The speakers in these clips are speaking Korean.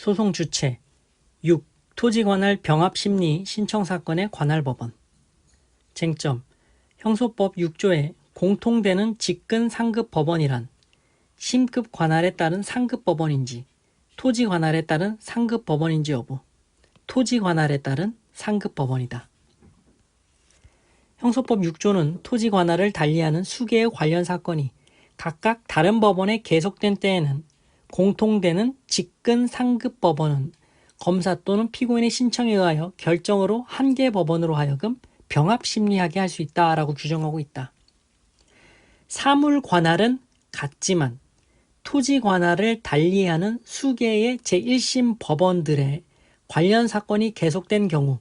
소송 주체 6. 토지관할 병합심리 신청사건의 관할법원. 쟁점. 형소법 6조에 공통되는 직근 상급 법원이란 심급 관할에 따른 상급 법원인지 토지 관할에 따른 상급 법원인지 여부. 토지 관할에 따른 상급 법원이다. 형소법 6조는 토지 관할을 달리하는 수개의 관련 사건이 각각 다른 법원에 계속된 때에는 공통되는 직근 상급 법원은 검사 또는 피고인의 신청에 의하여 결정으로 한 개 법원으로 하여금 병합심리하게 할 수 있다라고 규정하고 있다. 사물 관할은 같지만 토지 관할을 달리하는 수개의 제1심 법원들의 관련 사건이 계속된 경우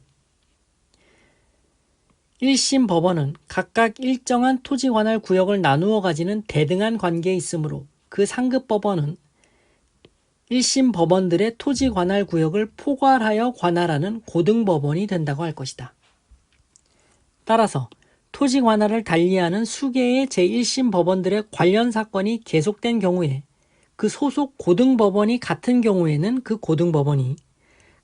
1심 법원은 각각 일정한 토지 관할 구역을 나누어 가지는 대등한 관계에 있으므로 그 상급 법원은 1심 법원들의 토지 관할 구역을 포괄하여 관할하는 고등법원이 된다고 할 것이다. 따라서 토지 관할을 달리하는 수개의 제1심 법원들의 관련 사건이 계속된 경우에 그 소속 고등법원이 같은 경우에는 그 고등법원이,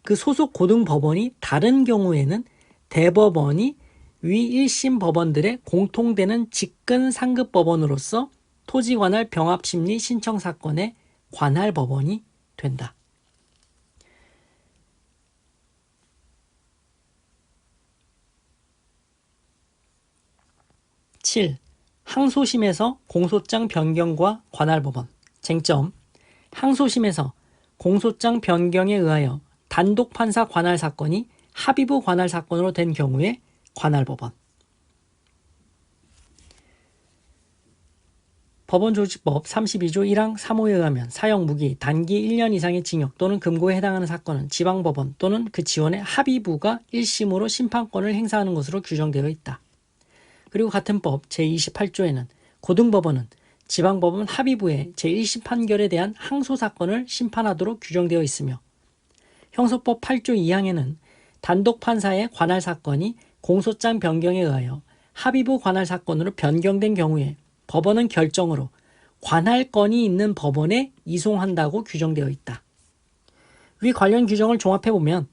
그 소속 고등법원이 다른 경우에는 대법원이 위 1심 법원들의 공통되는 직근 상급 법원으로서 토지 관할 병합심리 신청 사건의 관할 법원이 된다. (7) 항소심에서 공소장 변경과 관할법원. 쟁점. 항소심에서 공소장 변경에 의하여 단독 판사 관할 사건이 합의부 관할 사건으로 된 경우에 관할법원. 법원조직법 32조 1항 3호에 의하면 사형 무기 단기 1년 이상의 징역 또는 금고에 해당하는 사건은 지방법원 또는 그 지원의 합의부가 1심으로 심판권을 행사하는 것으로 규정되어 있다. 그리고 같은 법 제28조에는 고등법원은 지방법원 합의부의 제1심 판결에 대한 항소사건을 심판하도록 규정되어 있으며 형소법 8조 2항에는 단독 판사의 관할 사건이 공소장 변경에 의하여 합의부 관할 사건으로 변경된 경우에 법원은 결정으로 관할권이 있는 법원에 이송한다고 규정되어 있다. 위 관련 규정을 종합해보면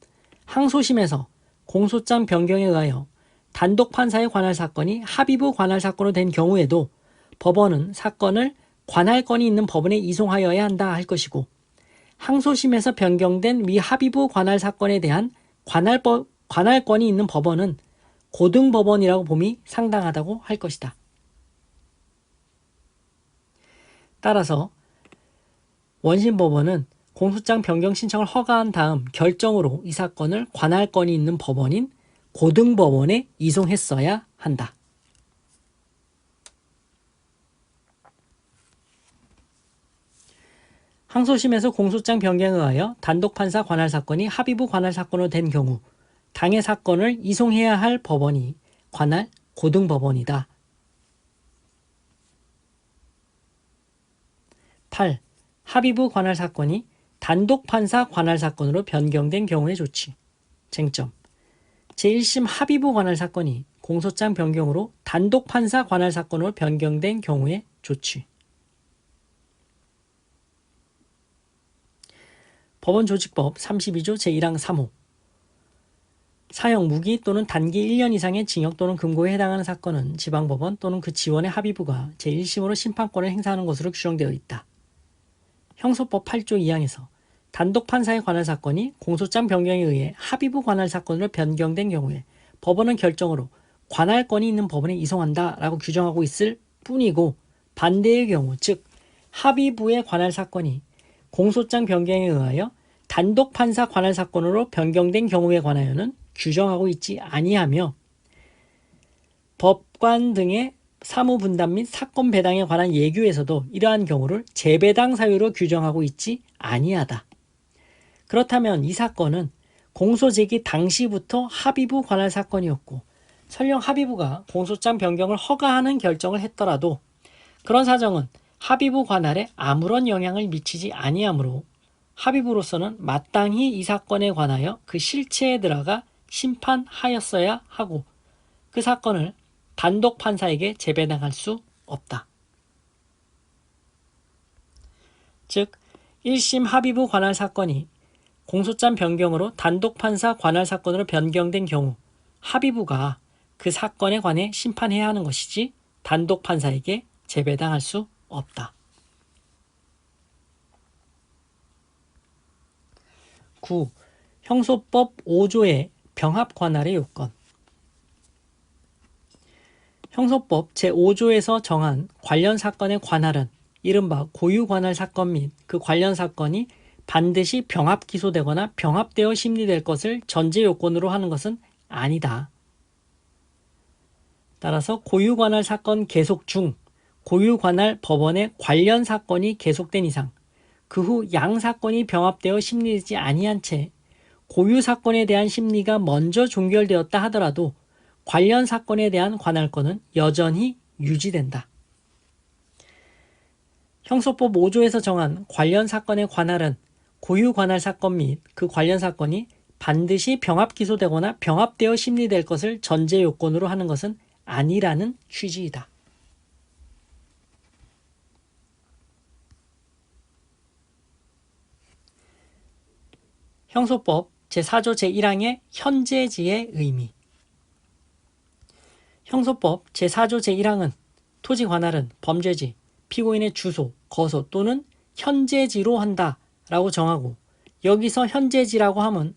항소심에서 공소장 변경에 의하여 단독 판사의 관할 사건이 합의부 관할 사건으로 된 경우에도 법원은 사건을 관할권이 있는 법원에 이송하여야 한다 할 것이고 항소심에서 변경된 위 합의부 관할 사건에 대한 관할권이 있는 법원은 고등법원이라고 봄이 상당하다고 할 것이다. 따라서 원심법원은 공소장 변경 신청을 허가한 다음 결정으로 이 사건을 관할권이 있는 법원인 고등법원에 이송했어야 한다. 항소심에서 공소장 변경에 의하여 단독 판사 관할 사건이 합의부 관할 사건으로 된 경우 당해 사건을 이송해야 할 법원이 관할 고등법원이다. 8. 합의부 관할 사건이 단독 판사 관할 사건으로 변경된 경우의 조치. 쟁점. 제1심 합의부 관할 사건이 공소장 변경으로 단독 판사 관할 사건으로 변경된 경우의 조치. 법원조직법 32조 제1항 3호. 사형 무기 또는 단기 1년 이상의 징역 또는 금고에 해당하는 사건은 지방법원 또는 그 지원의 합의부가 제1심으로 심판권을 행사하는 것으로 규정되어 있다. 형소법 8조 2항에서 단독 판사에 관한 사건이 공소장 변경에 의해 합의부 관할 사건으로 변경된 경우에 법원은 결정으로 관할권이 있는 법원에 이송한다라고 규정하고 있을 뿐이고 반대의 경우 즉 합의부의 관할 사건이 공소장 변경에 의하여 단독 판사 관할 사건으로 변경된 경우에 관하여는 규정하고 있지 아니하며 법관 등의 사무 분담 및 사건 배당에 관한 예규에서도 이러한 경우를 재배당 사유로 규정하고 있지 아니하다. 그렇다면 이 사건은 공소 제기 당시부터 합의부 관할 사건이었고 설령 합의부가 공소장 변경을 허가하는 결정을 했더라도 그런 사정은 합의부 관할에 아무런 영향을 미치지 아니하므로 합의부로서는 마땅히 이 사건에 관하여 그 실체에 들어가 심판하였어야 하고 그 사건을 단독 판사에게 재배당할 수 없다. 즉 1심 합의부 관할 사건이 공소장 변경으로 단독 판사 관할 사건으로 변경된 경우 합의부가 그 사건에 관해 심판해야 하는 것이지 단독 판사에게 재배당할 수 없다. 9. 형소법 5조의 병합 관할의 요건. 형소법 제5조에서 정한 관련 사건의 관할은 이른바 고유 관할 사건 및 그 관련 사건이 반드시 병합 기소되거나 병합되어 심리될 것을 전제 요건으로 하는 것은 아니다. 따라서 고유 관할 사건 계속 중 고유 관할 법원의 관련 사건이 계속된 이상 그 후 양 사건이 병합되어 심리되지 아니한 채 고유 사건에 대한 심리가 먼저 종결되었다 하더라도 관련 사건에 대한 관할권은 여전히 유지된다. 형소법 5조에서 정한 관련 사건의 관할은 고유 관할 사건 및 그 관련 사건이 반드시 병합 기소되거나 병합되어 심리될 것을 전제 요건으로 하는 것은 아니라는 취지이다. 형소법 제4조 제1항의 현재지의 의미. 형소법 제4조 제1항은 토지 관할은 범죄지, 피고인의 주소, 거소 또는 현재지로 한다 라고 정하고 여기서 현재지라고 함은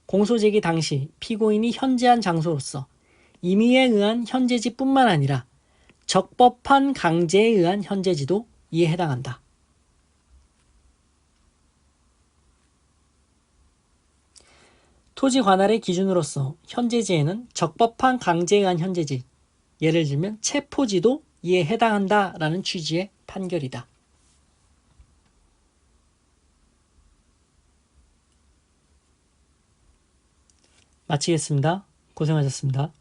공소제기 당시 피고인이 현재한 장소로서 임의에 의한 현재지뿐만 아니라 적법한 강제에 의한 현재지도 이에 해당한다. 토지 관할의 기준으로서 현재지에는 적법한 강제에 의한 현재지, 예를 들면 체포지도 이에 해당한다라는 취지의 판결이다. 마치겠습니다. 고생하셨습니다.